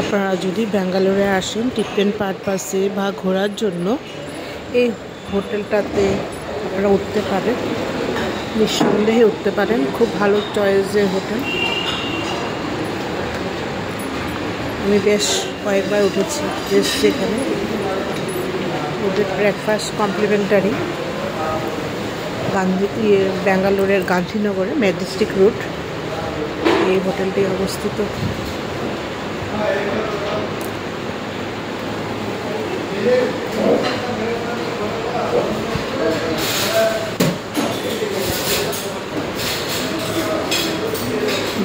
আপনারা যদি ব্যাঙ্গালোরে আসেন ট্রিটমেন্ট পারপাসে বা ঘোরার জন্য এই হোটেলটাতে আপনারা উঠতে পারেন, নিঃসন্দেহে উঠতে পারেন। খুব ভালো চয়েসের হোটেল। আমি বেশ কয়েকবার উঠেছি এখানে। ওদের ব্রেকফাস্ট কমপ্লিমেন্টারি। ব্যাঙ্গালোরের গান্ধীনগরে ম্যাজেস্টিক রোড এই হোটেলটি অবস্থিত।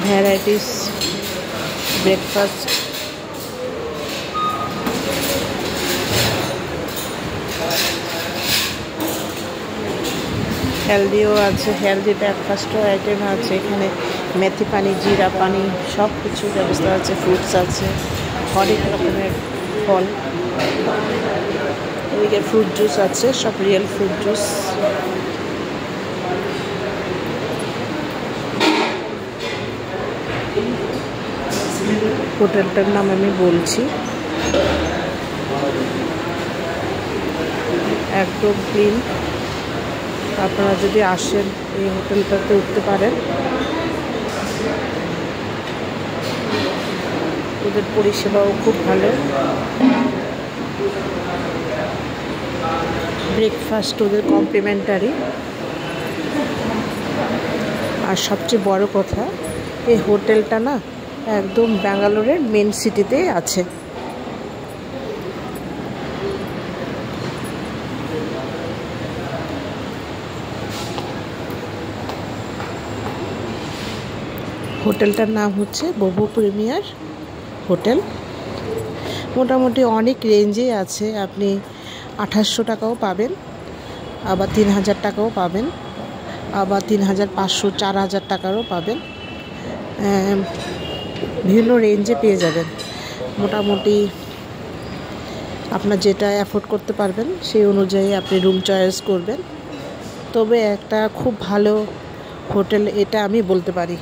ভ্যারাইটিস ব্রেকফাস্ট, হেলদিও আছে, হেলদি ব্রেকফাস্টও আইটেম আছে এখানে। মেথি পানি, জিরা পানি, সব কিছুর ব্যবস্থা আছে। ফ্রুটস আছে, অনেক রকমের ফল। এদিকে ফ্রুট জুস আছে, সব রিয়েল ফ্রুট জুস। হোটেলটার নাম আমি বলছি, একদম ক্লিন। আপনারা যদি আসেন এই হোটেলটাতে উঠতে পারেন। ওদের পরিষেবাও খুব ভালো। ব্রেকফাস্ট ওদের কমপ্লিমেন্টারি। আর সবচেয়ে বড় কথা, এই হোটেলটা না একদম ব্যাঙ্গালোরের মেন সিটিতে আছে। হোটেলটার নাম হচ্ছে বোবো প্রিমিয়ার হোটেল। মোটামুটি অনেক রেঞ্জে আছে। আপনি 2800 টাকাও পাবেন, আবার 3000 টাকাও পাবেন, আবার 3500, 4000 টাকারও পাবেন। বিভিন্ন রেঞ্জে পেয়ে যাবেন। মোটামুটি আপনার যেটা অ্যাফোর্ড করতে পারবেন সেই অনুযায়ী আপনি রুম চয়েস করবেন। তবে একটা খুব ভালো হোটেল এটা আমি বলতে পারি।